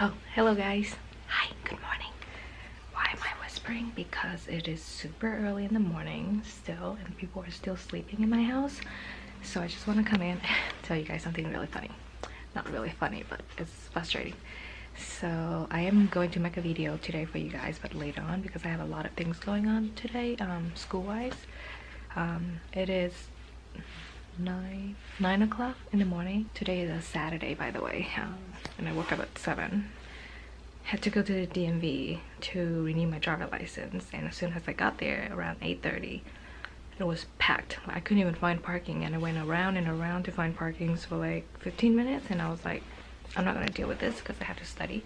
Oh, hello guys. Hi, good morning. Why am I whispering? Because it is super early in the morning still and people are still sleeping in my house. So I just want to come in and tell you guys something really funny. Not really funny, but it's frustrating. So I am going to make a video today for you guys, but later on because I have a lot of things going on today, school-wise. It is 9 o'clock in the morning. Today is a Saturday, by the way, and I woke up at 7. Had to go to the DMV to renew my driver license, and as soon as I got there around 8:30, it was packed. I couldn't even find parking, and I went around and around to find parkings for like 15 minutes, and I was like, I'm not gonna deal with this because I have to study.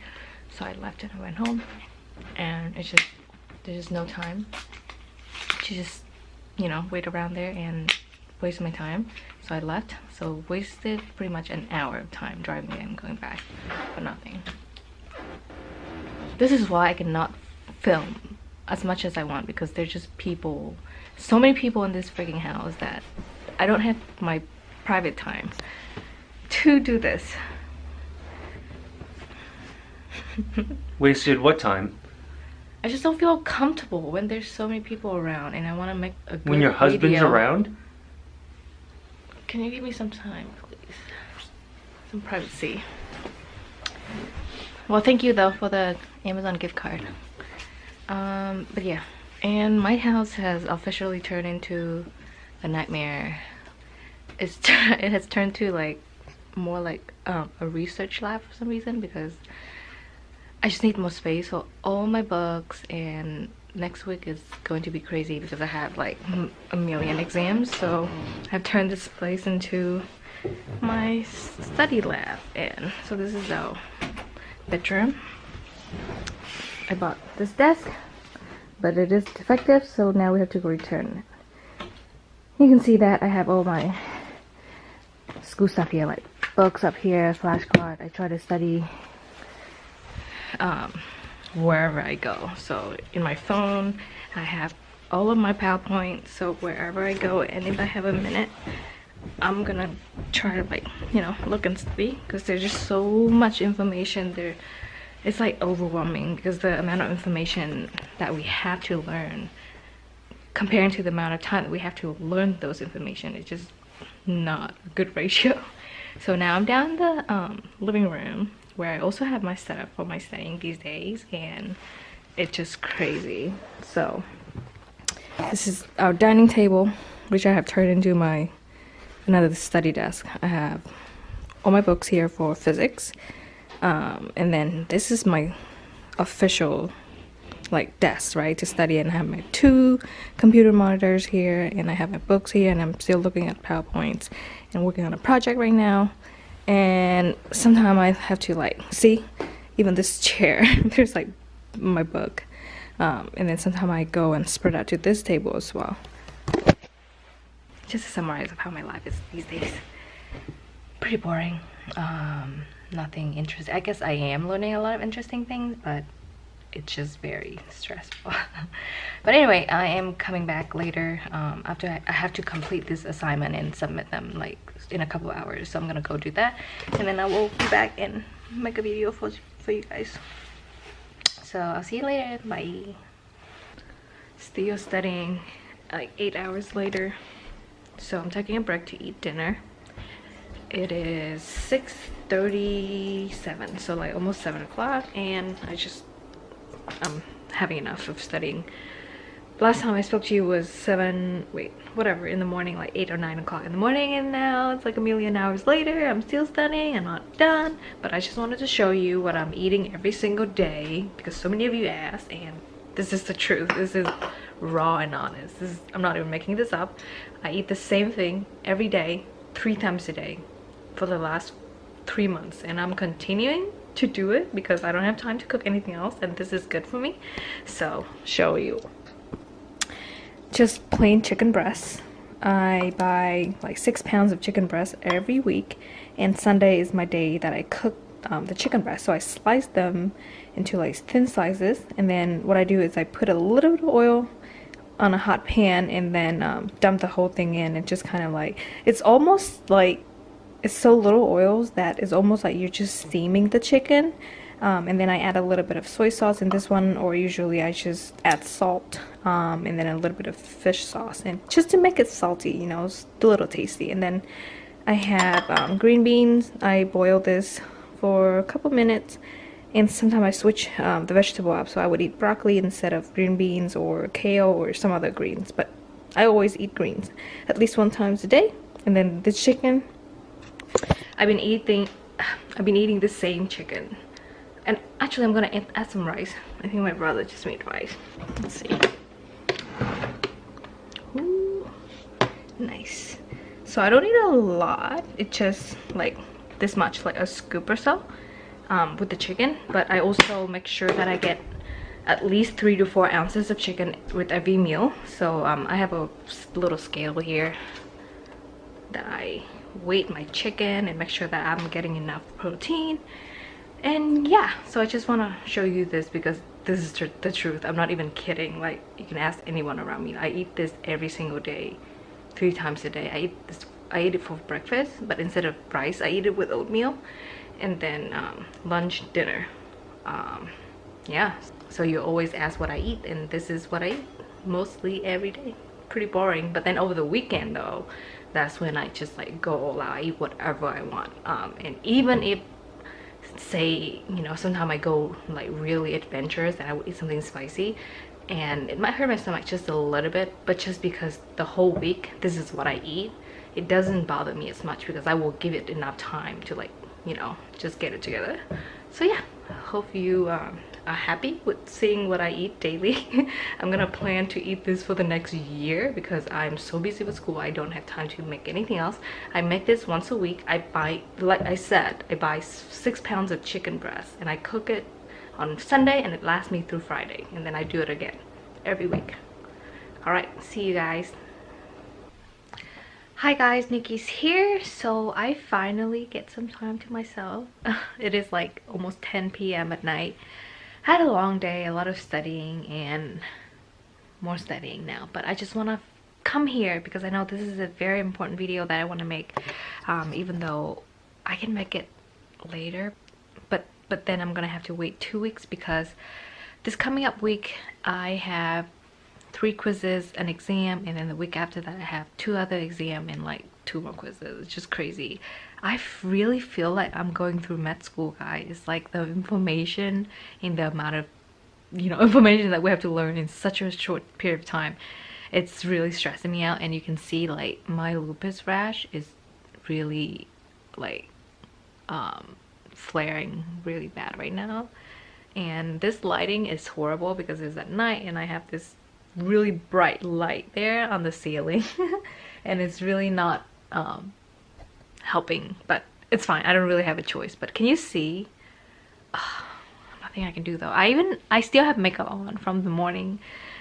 So I left and I went home, and it's just, there's just no time to just, you know, wait around there and waste my time. So I left, so wasted pretty much an hour of time driving there and going back for nothing. This is why I cannot film as much as I want, because there's just people, so many people in this freaking house that I don't have my private time to do this. Wasted what time? I just don't feel comfortable when there's so many people around, and I want to make a good When your husband's video. around? Can you give me some time, please? Some privacy. Well, thank you though for the Amazon gift card. But yeah, and my house has officially turned into a nightmare. It has turned to like more like a research lab for some reason, because I just need more space for all my books, and next week is going to be crazy because I have like a million exams. So I've turned this place into my study lab, and so this is our bedroom. I bought this desk, but it is defective, so now we have to return it. You can see that I have all my school stuff here, like books up here, flashcard. I try to study wherever I go. So in my phone I have all of my PowerPoint, so wherever I go, and if I have a minute, I'm gonna try to, like, you know, look and study, because there's just so much information there. It's like overwhelming because the amount of information that we have to learn comparing to the amount of time that we have to learn those information is just not a good ratio. So now I'm down in the living room, where I also have my setup for my studying these days, and it's just crazy. So this is our dining table, which I have turned into my another study desk. I have all my books here for physics, and then this is my official like desk, right, to study, and I have my 2 computer monitors here, and I have my books here, and I'm still looking at PowerPoints and working on a project right now. And sometimes I have to, like, see, even this chair, there's like my book, and then sometimes I go and spread out to this table as well. Just to summarize of how my life is these days, pretty boring. Nothing interesting. I guess I am learning a lot of interesting things, but it's just very stressful. But anyway, I am coming back later after I have to complete this assignment and submit them like in a couple hours. So I'm gonna go do that, and then I will be back and make a video for you guys. So I'll see you later. Bye. Still studying like 8 hours later, so I'm taking a break to eat dinner. It is 6:37, so like almost 7 o'clock, and I'm having enough of studying. Last time I spoke to you was in the morning, like 8 or 9 o'clock in the morning, and now it's like a million hours later. I'm still studying. I'm not done, but I just wanted to show you what I'm eating every single day, because so many of you asked, and this is the truth. This is raw and honest. I'm not even making this up. I eat the same thing every day, 3 times a day for the last 3 months, and I'm continuing to do it because I don't have time to cook anything else, and this is good for me. So show you just plain chicken breasts. I buy like 6 pounds of chicken breasts every week, and Sunday is my day that I cook the chicken breast. So I slice them into like thin slices, and then what I do is I put a little bit of oil on a hot pan, and then dump the whole thing in, and just kind of like, it's almost like, it's so little oils that it's almost like you're just steaming the chicken. And then I add a little bit of soy sauce in this one, or usually I just add salt, and then a little bit of fish sauce, and just to make it salty, you know, it's a little tasty. And then I have green beans. I boil this for a couple minutes, and sometimes I switch the vegetable up, so I would eat broccoli instead of green beans or kale or some other greens, but I always eat greens at least 1 time a day. And then the chicken, I've been eating the same chicken. And actually I'm gonna add some rice. I think my brother just made rice. Let's see. Ooh, nice. So I don't need a lot. It's just like this much, like a scoop or so, with the chicken. But I also make sure that I get at least 3 to 4 ounces of chicken with every meal. So I have a little scale here that I weight my chicken and make sure that I'm getting enough protein. And yeah, so I just want to show you this because this is the truth. I'm not even kidding. Like, you can ask anyone around me. I eat this every single day, 3 times a day. I eat it for breakfast, but instead of rice I eat it with oatmeal, and then lunch, dinner. Yeah, so you always ask what I eat, and this is what I eat mostly every day. Pretty boring. But then over the weekend though, that's when I just like go all out. I eat whatever I want, and even if, say, you know, sometimes I go like really adventurous and I would eat something spicy and it might hurt my stomach just a little bit, but just because the whole week this is what I eat, it doesn't bother me as much because I will give it enough time to, like, you know, just get it together. So yeah, hope you are happy with seeing what I eat daily. I'm gonna plan to eat this for the next year because I'm so busy with school. I don't have time to make anything else. I make this once a week. I buy, like I said, I buy 6 pounds of chicken breast and I cook it on Sunday and it lasts me through Friday, and then I do it again every week. All right, see you guys. Hi guys, Nikki's here. So I finally get some time to myself. It is like almost 10 p.m. at night. Had a long day, a lot of studying and more studying now, but I just want to come here because I know this is a very important video that I want to make, even though I can make it later, but then I'm gonna have to wait 2 weeks because this coming up week I have 3 quizzes, an exam, and then the week after that I have 2 other exams and like 2 more quizzes. It's just crazy. I really feel like I'm going through med school, guys. Like, the information and the amount of, you know, information that we have to learn in such a short period of time, it's really stressing me out. And you can see like my lupus rash is really like flaring really bad right now, and this lighting is horrible because it's at night and I have this really bright light there on the ceiling and it's really not helping, but it's fine. I don't really have a choice. But can you see? Nothing I can do though. I still have makeup on from the morning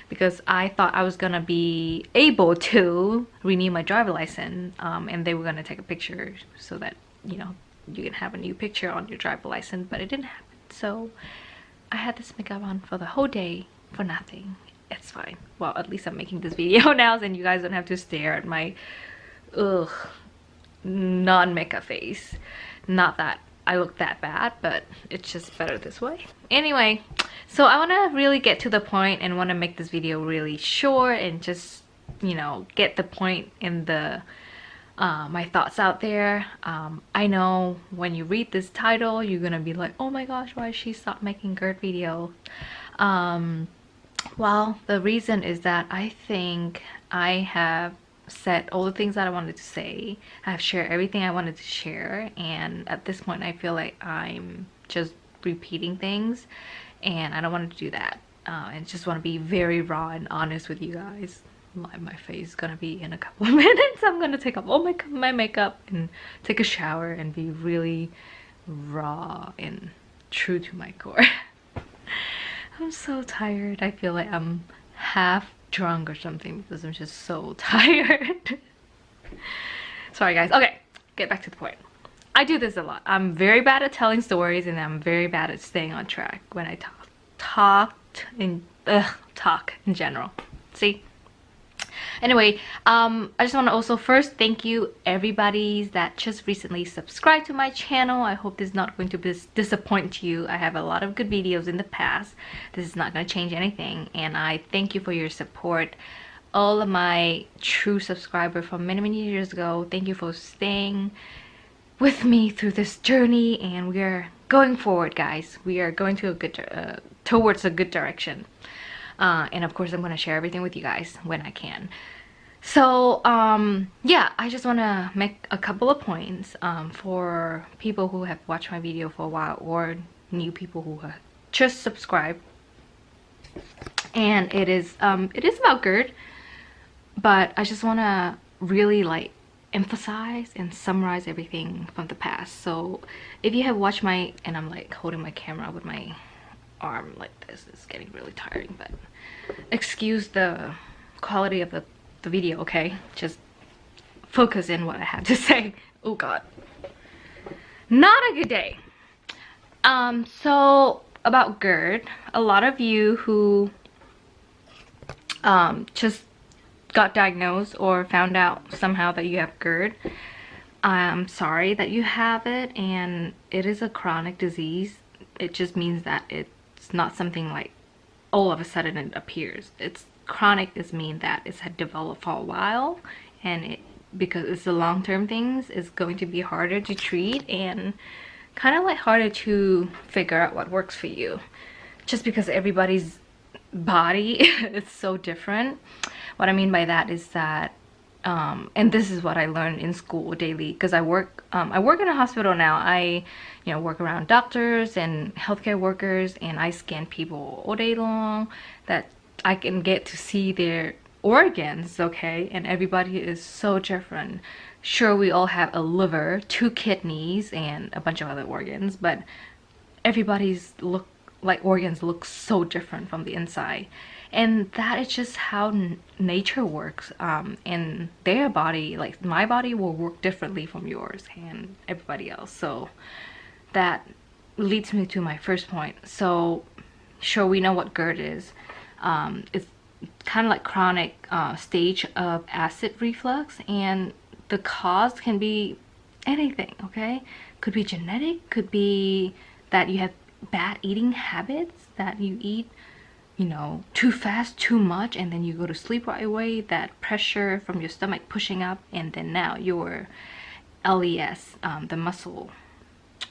because I thought I was gonna be able to renew my driver license, and they were gonna take a picture so that, you know, you can have a new picture on your driver license, but it didn't happen. So I had this makeup on for the whole day for nothing. It's fine. Well, at least I'm making this video now and you guys don't have to stare at my non-makeup face. Not that I look that bad, but it's just better this way. Anyway, so I want to really get to the point and want to make this video really short and just, you know, get the point in the my thoughts out there. I know when you read this title you're gonna be like, oh my gosh, why she stopped making GERD video? Well, the reason is that I think I have said all the things that I wanted to say. I have shared everything I wanted to share, and at this point I feel like I'm just repeating things and I don't want to do that. I just want to be very raw and honest with you guys. My face is gonna be in a couple of minutes. I'm gonna take off all my makeup and take a shower and be really raw and true to my core. I'm so tired. I feel like I'm half drunk or something because I'm just so tired. Sorry guys. Okay, get back to the point. I do this a lot. I'm very bad at telling stories and I'm very bad at staying on track when I talk in general. See? Anyway, I just want to also first thank you everybody that just recently subscribed to my channel. I hope this is not going to disappoint you. I have a lot of good videos in the past. This is not going to change anything, and I thank you for your support. All of my true subscribers from many years ago, thank you for staying with me through this journey, and we are going forward, guys. We are going to a good towards a good direction. And of course I'm going to share everything with you guys when I can. So yeah, I just want to make a couple of points for people who have watched my video for a while, or new people who have just subscribed. And it is about GERD, but I just want to really like emphasize and summarize everything from the past. So if you have watched my, and I'm like holding my camera with my arm like this, it's getting really tiring, but excuse the quality of the video, okay? Just focus in what I have to say. Oh god, not a good day. So about GERD, a lot of you who just got diagnosed or found out somehow that you have GERD, I'm sorry that you have it, and it is a chronic disease. It just means that it's not something like all of a sudden it appears. It's chronic is mean that it's had developed for a while, and because it's the long-term things, is going to be harder to treat and kind of like harder to figure out what works for you, just because everybody's body is so different. What I mean by that is that and this is what I learned in school daily, because I work in a hospital now. I work around doctors and healthcare workers, and I scan people all day long, that I can get to see their organs, okay? And everybody is so different. Sure, we all have a liver, 2 kidneys, and a bunch of other organs, but everybody's organs look so different from the inside. And that is just how nature works. And their body, like my body, will work differently from yours and everybody else. So that leads me to my first point. So sure, we know what GERD is. It's kind of like chronic stage of acid reflux, and the cause can be anything, okay? Could be genetic, could be that you have bad eating habits, that you eat too fast, too much, and then you go to sleep right away, that pressure from your stomach pushing up, and then now your LES, the muscle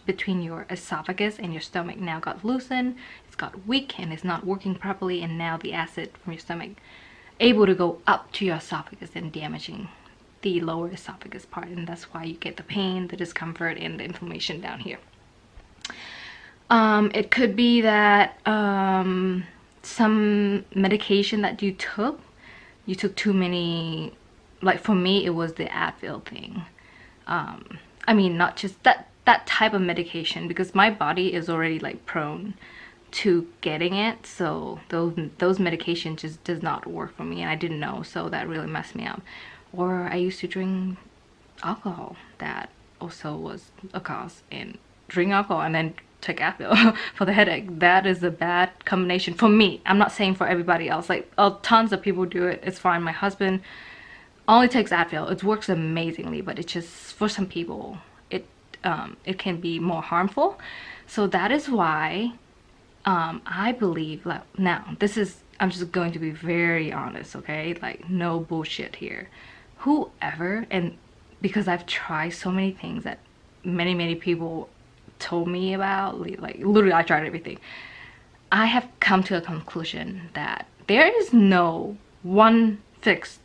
between your esophagus and your stomach, now got loosened, it's got weak, and it's not working properly, and now the acid from your stomach able to go up to your esophagus and damaging the lower esophagus part, and that's why you get the pain, the discomfort, and the inflammation down here. It could be that some medication that you took too many, like for me it was the Advil thing. I mean, not just that type of medication, because my body is already like prone to getting it, so those medications just does not work for me, and I didn't know, so that really messed me up. Or I used to drink alcohol, that also was a cause, and drink alcohol and then take Advil for the headache. That is a bad combination for me. I'm not saying for everybody else, like tons of people do it, it's fine. My husband only takes Advil, it works amazingly, but it's just for some people it can be more harmful. So that is why I believe, like, now this is, I'm just going to be very honest, okay? Like, no bullshit here. Whoever, and because I've tried so many things that many people told me about, like literally I tried everything, I have come to a conclusion that there is no one fix,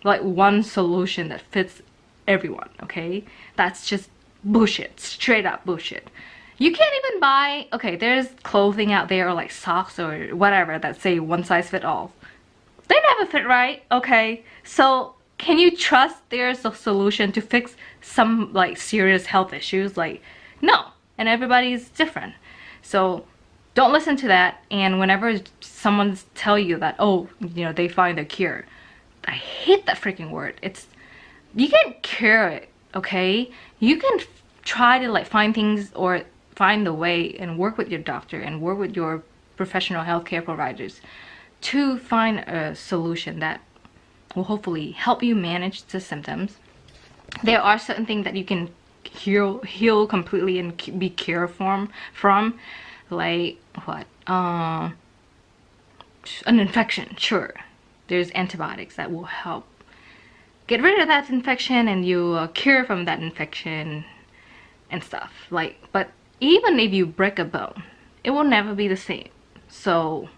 like one solution that fits everyone, okay? That's just bullshit, straight up bullshit. You can't even buy, okay, there's clothing out there, or like socks or whatever, that say one size fit all. They never fit right, okay? So can you trust there's a solution to fix some like serious health issues? Like, no. And everybody's different. So don't listen to that. And whenever someone tell you that, oh, they find a cure, I hate that freaking word. You can't cure it, okay? You can try to like find things, or find the way, and work with your doctor and work with your professional healthcare providers to find a solution that will hopefully help you manage the symptoms. There are certain things that you can heal completely and be cured from, like what, an infection. Sure, there's antibiotics that will help get rid of that infection, and you cure from that infection and stuff. Like, but even if you break a bone, it will never be the same. So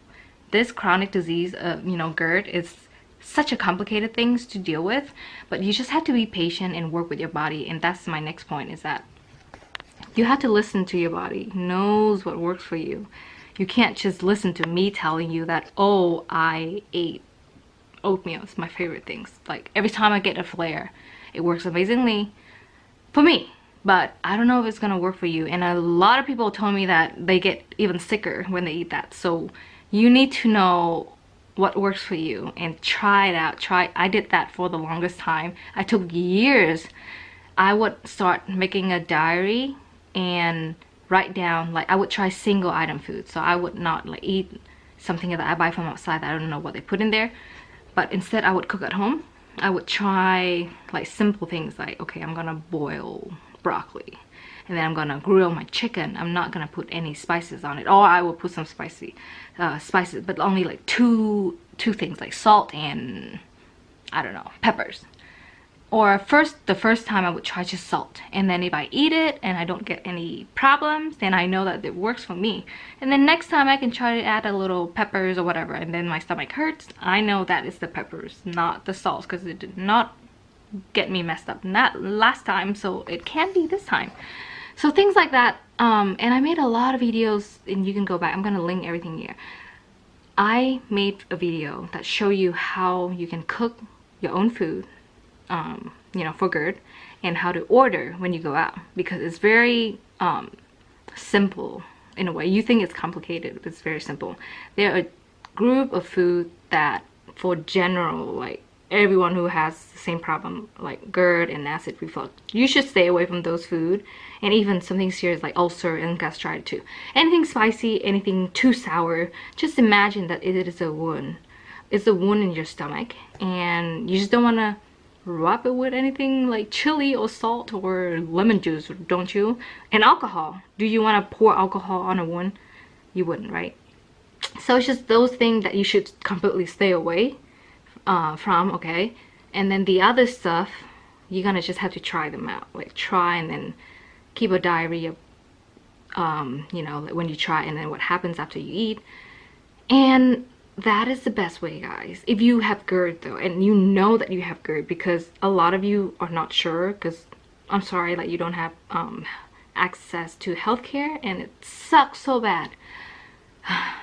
this chronic disease, you know, GERD, is such a complicated thing to deal with, but you just have to be patient and work with your body. And that's my next point, is that you have to listen to your body. It knows what works for you. You can't just listen to me telling you that, oh, I ate oatmeal. It's my favorite things. Like, every time I get a flare, it works amazingly for me, but I don't know if it's gonna work for you. And a lot of people told me that they get even sicker when they eat that. So you need to know what works for you and try it out. I did that for the longest time. I took years. I would start making a diary and write down, like, I would try single item food. So I would not like eat something that I buy from outside that I don't know what they put in there, but instead I would cook at home. I would try like simple things like, okay, I'm gonna boil broccoli, and then I'm gonna grill my chicken. I'm not gonna put any spices on it, or I will put some spices, but only like two things, like salt and, I don't know, peppers. Or the first time I would try just salt, and then if I eat it and I don't get any problems, then I know that it works for me. And then next time I can try to add a little peppers or whatever, and then my stomach hurts, I know that it's the peppers, not the salt, because it did not get me messed up not last time, so it can be this time. So things like that. And I made a lot of videos, and you can go back. I'm gonna link everything here. I made a video that show you how you can cook your own food, you know, for GERD, and how to order when you go out, because it's very simple in a way. You think it's complicated, but it's very simple. There are a group of food that, for general, like everyone who has the same problem, like GERD and acid reflux, you should stay away from those food. And even something serious like ulcer and gastritis too. Anything spicy, anything too sour, just imagine that it is a wound. It's a wound in your stomach, and you just don't want to rub it with anything like chili or salt or lemon juice, don't you? And alcohol. Do you want to pour alcohol on a wound? You wouldn't, right? So it's just those things that you should completely stay away from, okay? And then the other stuff, you're gonna just have to try them out. Like, try and then keep a diary of, you know, like when you try, and then what happens after you eat. And that is the best way, guys. If you have GERD though, and you know that you have GERD, because a lot of you are not sure, because I'm sorry that you don't have access to healthcare, and it sucks so bad.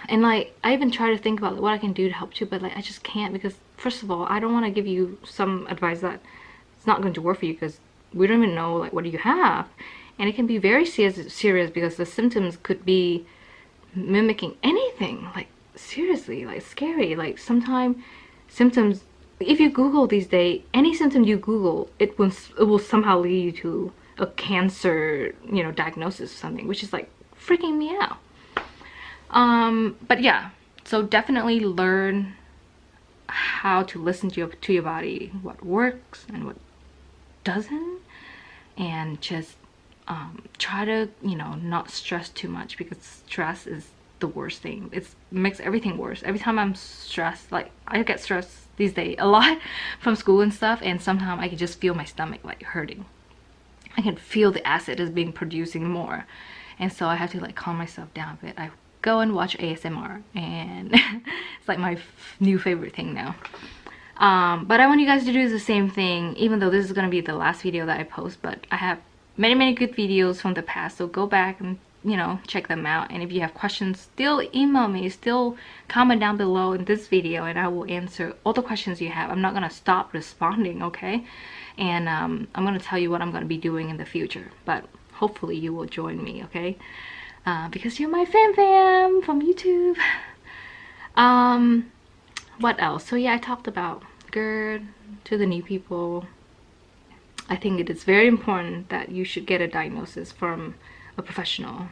And like, I even try to think about what I can do to help you, but like, I just can't, because first of all, I don't want to give you some advice that it's not going to work for you, because we don't even know like what you have, and it can be very serious because the symptoms could be mimicking anything. Like, seriously, like scary. Like, sometimes symptoms, if you Google these days, any symptom you Google, it will somehow lead you to a cancer, you know, diagnosis or something, which is like freaking me out. But yeah, so definitely learn how to listen to your body, what works and what doesn't, and just try to, you know, not stress too much, because stress is the worst thing. It makes everything worse. Every time I'm stressed, like, I get stressed these days a lot from school and stuff, and sometimes I can just feel my stomach like hurting. I can feel the acid is being producing more, and so I have to like calm myself down a bit. I go and watch ASMR, and it's like my new favorite thing now. But I want you guys to do the same thing, even though this is going to be the last video that I post. But I have many good videos from the past, so go back and, you know, check them out. And if you have questions, still email me, still comment down below in this video, and I will answer all the questions you have. I'm not going to stop responding, okay? And I'm going to tell you what I'm going to be doing in the future, but hopefully you will join me, okay? Because you're my fam from YouTube. What else? So yeah, I talked about GERD to the new people. I think it is very important that you should get a diagnosis from a professional.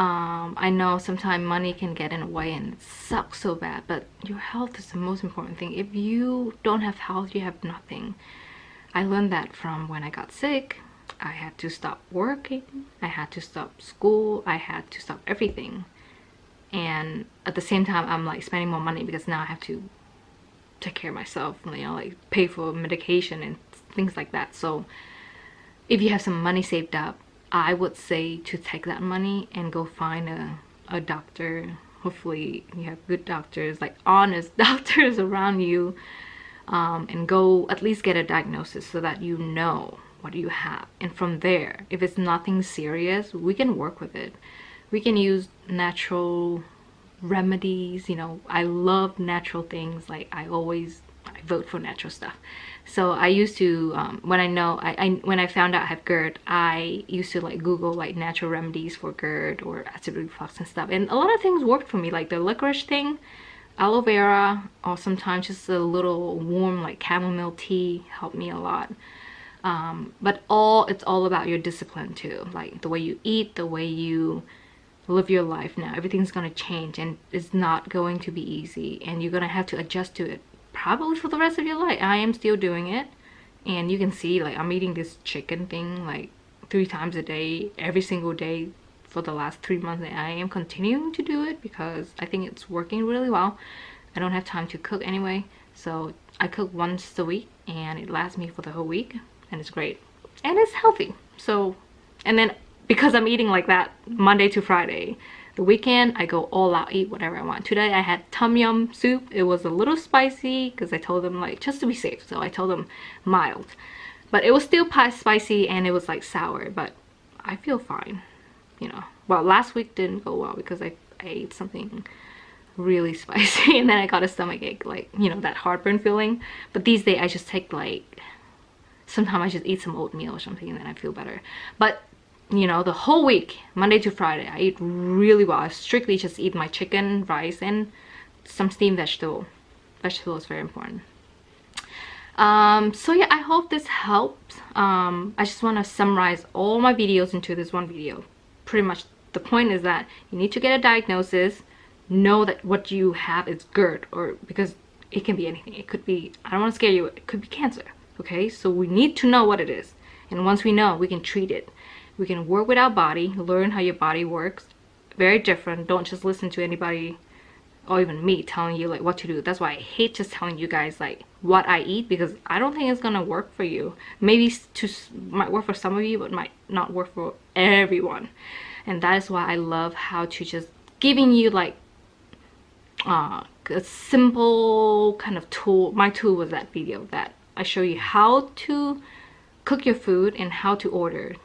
I know sometimes money can get in the way and it sucks so bad, but your health is the most important thing. If you don't have health, you have nothing. I learned that from when I got sick. I had to stop working, I had to stop school, I had to stop everything. And at the same time, I'm like spending more money because now I have to take care of myself, you know, like pay for medication and things like that. So if you have some money saved up, I would say to take that money and go find a doctor. Hopefully you have good doctors, like honest doctors around you, and go at least get a diagnosis so that you know what you have. And from there, if it's nothing serious, we can work with it. We can use natural remedies. You know, I love natural things. Like I vote for natural stuff. So I used to when I found out I have GERD, I used to like Google like natural remedies for GERD or acid reflux and stuff, and a lot of things worked for me, like the licorice thing, aloe vera, or sometimes just a little warm like chamomile tea helped me a lot. But it's all about your discipline too, like the way you eat, the way you live your life. Now everything's gonna change and it's not going to be easy, and you're gonna have to adjust to it probably for the rest of your life. I am still doing it, and you can see like I'm eating this chicken thing like 3 times a day every single day for the last 3 months, and I am continuing to do it because I think it's working really well. I don't have time to cook anyway, so I cook once a week and it lasts me for the whole week, and it's great and it's healthy. So, and then because I'm eating like that Monday to Friday, the weekend I go all out, eat whatever I want. Today I had tom yum soup. It was a little spicy because I told them like just to be safe, so I told them mild, but it was still spicy and it was like sour, but I feel fine, you know. Well, last week didn't go well because I ate something really spicy and then I got a stomach ache, like, you know, that heartburn feeling. But these days I just take like, sometimes I just eat some oatmeal or something and then I feel better. But you know, the whole week, Monday to Friday, I eat really well. I strictly just eat my chicken, rice, and some steamed vegetable. Vegetable is very important. So yeah, I hope this helps. I just want to summarize all my videos into this one video. Pretty much the point is that you need to get a diagnosis, know that what you have is GERD, or because it can be anything. It could be, I don't want to scare you, it could be cancer. Okay, so we need to know what it is, and once we know, we can treat it. We can work with our body, learn how your body works. Very different. Don't just listen to anybody or even me telling you like what to do. That's why I hate just telling you guys like what I eat, because I don't think it's gonna work for you. Maybe might work for some of you, but might not work for everyone. And that is why I love how to just giving you like a simple kind of tool. My tool was that video that I show you how to cook your food and how to order.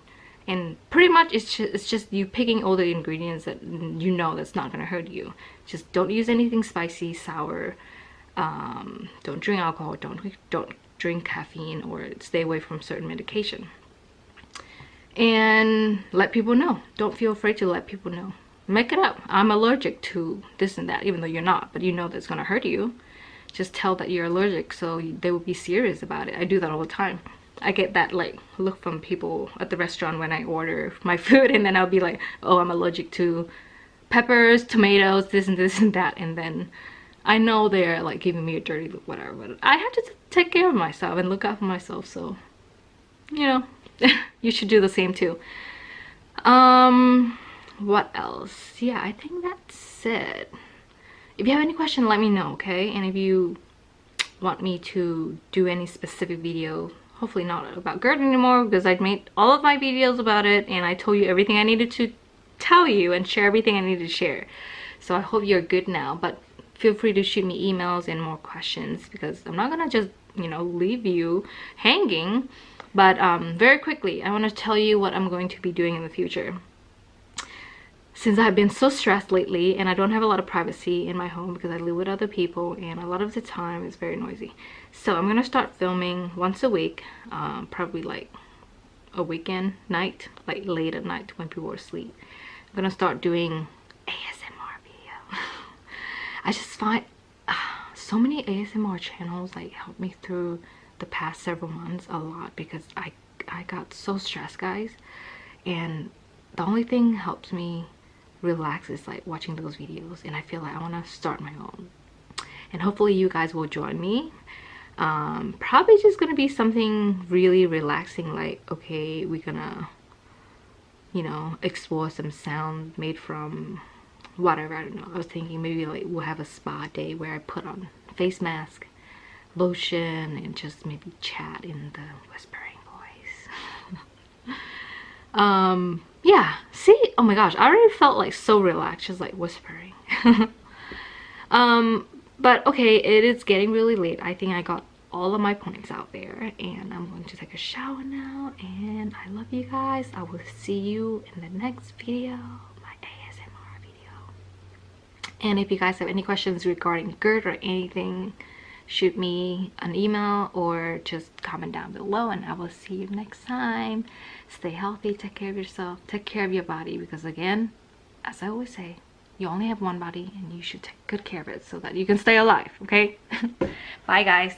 And pretty much it's just you picking all the ingredients that you know that's not gonna hurt you. Just don't use anything spicy, sour. Don't drink alcohol. Don't drink caffeine, or stay away from certain medication. And let people know. Don't feel afraid to let people know. Make it up. I'm allergic to this and that, even though you're not, but you know that's gonna hurt you. Just tell that you're allergic, so they will be serious about it. I do that all the time. I get that like look from people at the restaurant when I order my food, and then I'll be like, oh, I'm allergic to peppers, tomatoes, this and that, and then I know they're like giving me a dirty look, whatever, but I have to take care of myself and look out for myself. So, you know, you should do the same too. What else? Yeah, I think that's it. If you have any question, let me know, okay? And if you want me to do any specific video, hopefully not about GERD anymore, because I've made all of my videos about it and I told you everything I needed to tell you and share everything I needed to share. So I hope you're good now, but feel free to shoot me emails and more questions, because I'm not gonna just, you know, leave you hanging. But very quickly, I want to tell you what I'm going to be doing in the future. Since I've been so stressed lately and I don't have a lot of privacy in my home because I live with other people and a lot of the time it's very noisy. So I'm gonna start filming once a week, probably like a weekend night, like late at night when people are asleep. I'm gonna start doing ASMR video. I just find so many ASMR channels like help me through the past several months a lot, because I got so stressed, guys, and the only thing helps me relax is like watching those videos, and I feel like I want to start my own, and hopefully you guys will join me. Probably just gonna be something really relaxing, like, okay, we're gonna, you know, explore some sound made from whatever. I don't know, I was thinking maybe like we'll have a spa day where I put on face mask, lotion, and just maybe chat in the whispering voice. Yeah, see, oh my gosh, I already felt like so relaxed just like whispering. But okay, it is getting really late. I think I got all of my points out there, and I'm going to take a shower now, and I love you guys. I will see you in the next video, my ASMR video. And if you guys have any questions regarding GERD or anything, shoot me an email or just comment down below, and I will see you next time. Stay healthy, take care of yourself, take care of your body, because again, as I always say, you only have one body and you should take good care of it so that you can stay alive, okay? Bye guys.